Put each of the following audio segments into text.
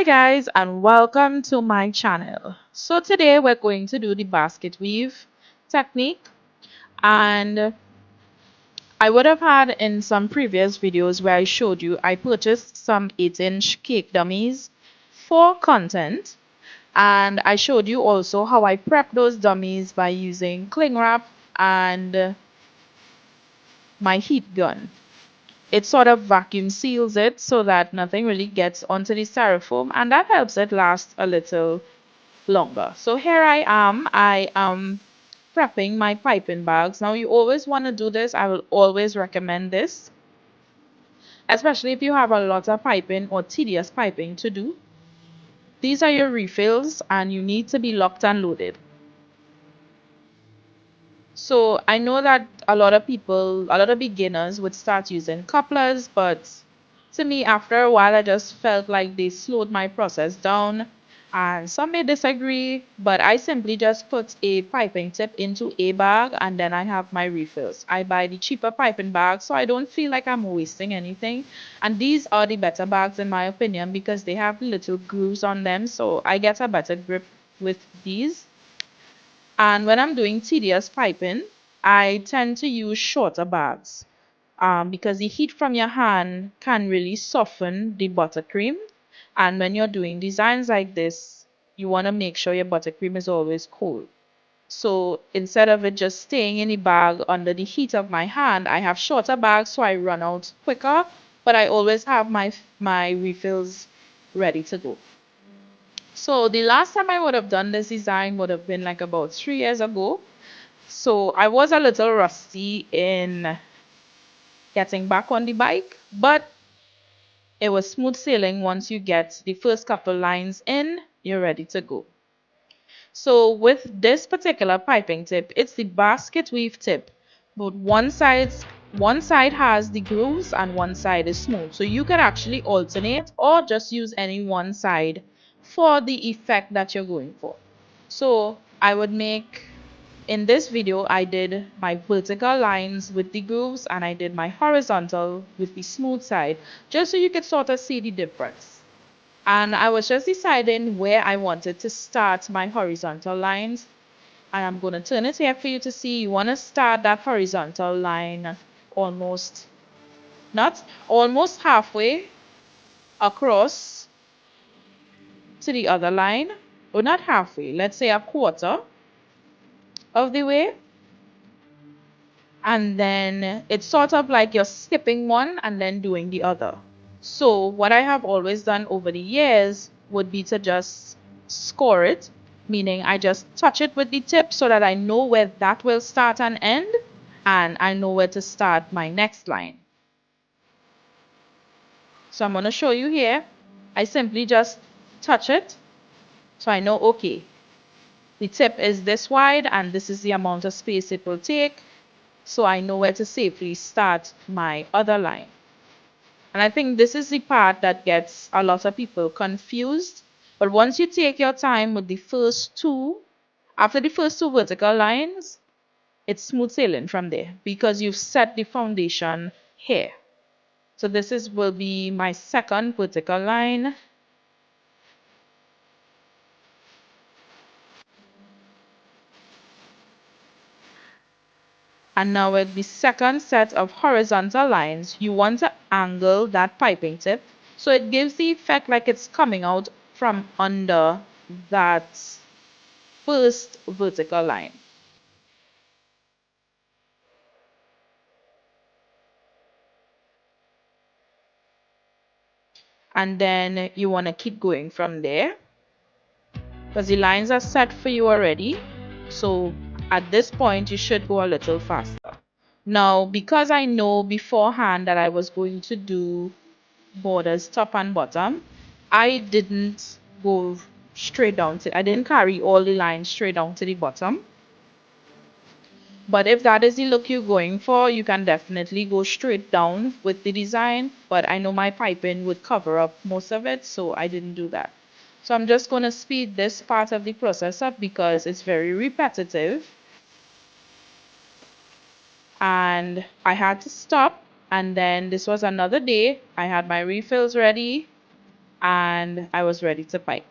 guys, and welcome to my channel. So today we're going to do the basket weave technique, and I would have had in some previous videos where I showed you I purchased some 8-inch cake dummies for content, and I showed you also how I prep those dummies by using cling wrap and my heat gun. It sort of vacuum seals it so that nothing really gets onto the styrofoam, and that helps it last a little longer. So here I am prepping my piping bags. Now you always want to do this. I will always recommend this, especially if you have a lot of piping or tedious piping to do. These are your refills and you need to be locked and loaded. So I know that a lot of beginners would start using couplers, but to me, after a while, I just felt like they slowed my process down. And some may disagree, but I simply just put a piping tip into a bag and then I have my refills. I buy the cheaper piping bags so I don't feel like I'm wasting anything. And these are the better bags in my opinion because they have little grooves on them, so I get a better grip with these. And when I'm doing tedious piping, I tend to use shorter bags because the heat from your hand can really soften the buttercream. And when you're doing designs like this, you want to make sure your buttercream is always cold. So instead of it just staying in the bag under the heat of my hand, I have shorter bags so I run out quicker, but I always have my refills ready to go. So the last time I would have done this design would have been like about 3 years ago. So I was a little rusty in getting back on the bike, but it was smooth sailing. Once you get the first couple lines in, you're ready to go. So with this particular piping tip, it's the basket weave tip, but one side has the grooves and one side is smooth. So you can actually alternate or just use any one side for the effect that you're going for. So I would make in this video, I did my vertical lines with the grooves and I did my horizontal with the smooth side, just so you could sort of see the difference. And I was just deciding where I wanted to start my horizontal lines. And I'm going to turn it here for you to see. You want to start that horizontal line almost, not almost halfway across to the other line. Or not halfway, let's say a quarter of the way. And then it's sort of like you're skipping one and then doing the other. So what I have always done over the years would be to just score it, meaning I just touch it with the tip so that I know where that will start and end, and I know where to start my next line. So I'm going to show you here. I simply just touch it so I know, okay, the tip is this wide and this is the amount of space it will take. So I know where to safely start my other line. And I think this is the part that gets a lot of people confused. But once you take your time with the first two, after the first two vertical lines, it's smooth sailing from there because you've set the foundation here. So this will be my second vertical line. And now with the second set of horizontal lines, you want to angle that piping tip so it gives the effect like it's coming out from under that first vertical line. And then you want to keep going from there because the lines are set for you already. So at this point, you should go a little faster. Now, because I know beforehand that I was going to do borders top and bottom, I didn't go straight down to, I didn't carry all the lines straight down to the bottom. But if that is the look you're going for, you can definitely go straight down with the design. But I know my piping would cover up most of it, so I didn't do that. So I'm just going to speed this part of the process up because it's very repetitive. And I had to stop. And then this was another day. I had my refills ready. and I was ready to bake.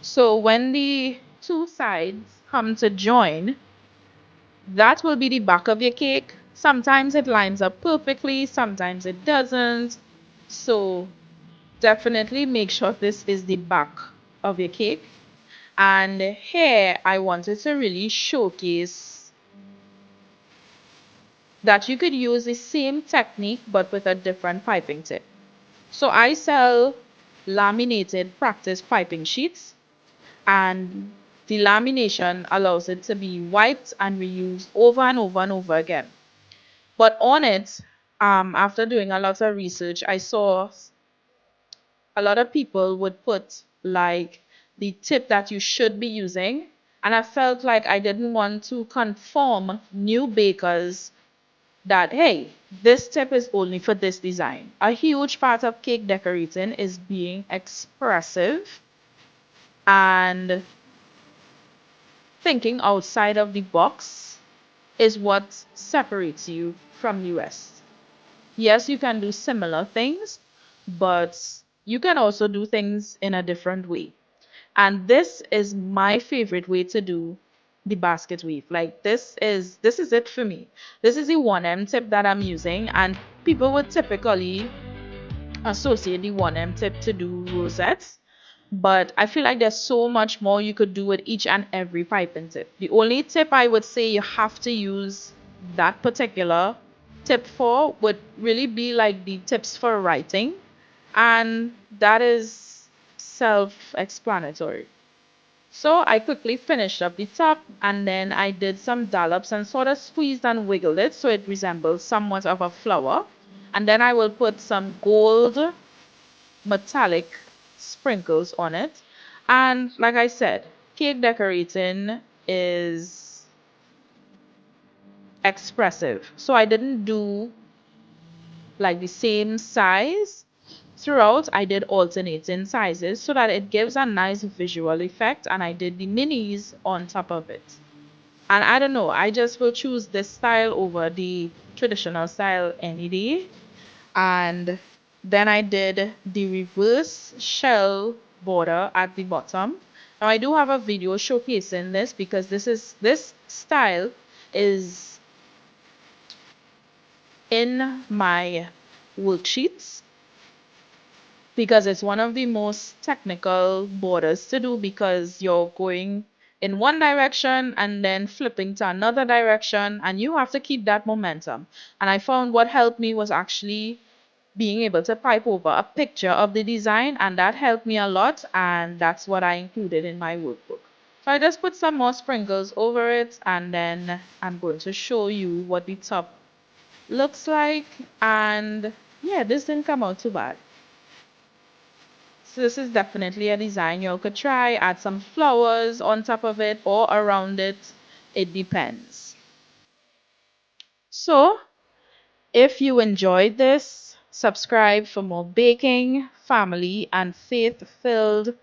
So when the two sides come to join, that will be the back of your cake. Sometimes it lines up perfectly, sometimes it doesn't. So definitely make sure this is the back of your cake. And here I wanted to really showcase that you could use the same technique but with a different piping tip. So I sell laminated practice piping sheets, and the lamination allows it to be wiped and reused over and over and over again. But on it, after doing a lot of research, I saw a lot of people would put like the tip that you should be using. And I felt like I didn't want to conform new bakers that, hey, this tip is only for this design. A huge part of cake decorating is being expressive and thinking outside of the box is what separates you from US. Yes, you can do similar things, but you can also do things in a different way. And this is my favorite way to do the basket weave. Like this is it for me. This is the 1M tip that I'm using, and people would typically associate the 1M tip to do rosettes. But I feel like there's so much more you could do with each and every piping tip. The only tip I would say you have to use that particular tip for would really be like the tips for writing. And that is self-explanatory. So I quickly finished up the top, and then I did some dollops and sort of squeezed and wiggled it so it resembles somewhat of a flower. And then I will put some gold metallic sprinkles on it. And like I said, cake decorating is expressive. So I didn't do like the same size throughout. I did alternating sizes so that it gives a nice visual effect, and I did the minis on top of it. And I don't know, I just will choose this style over the traditional style any day. And then I did the reverse shell border at the bottom. Now I do have a video showcasing this because this style is in my worksheets because it's one of the most technical borders to do because you're going in one direction and then flipping to another direction, and you have to keep that momentum. And I found what helped me was actually being able to pipe over a picture of the design, and that helped me a lot, and that's what I included in my workbook. So I just put some more sprinkles over it, and then I'm going to show you what the top looks like. And yeah, this didn't come out too bad. So this is definitely a design you could try. Add some flowers on top of it or around it. It depends. So if you enjoyed this, subscribe for more baking, family, and faith-filled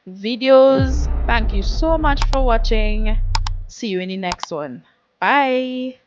videos. Thank you so much for watching. See you in the next one. Bye.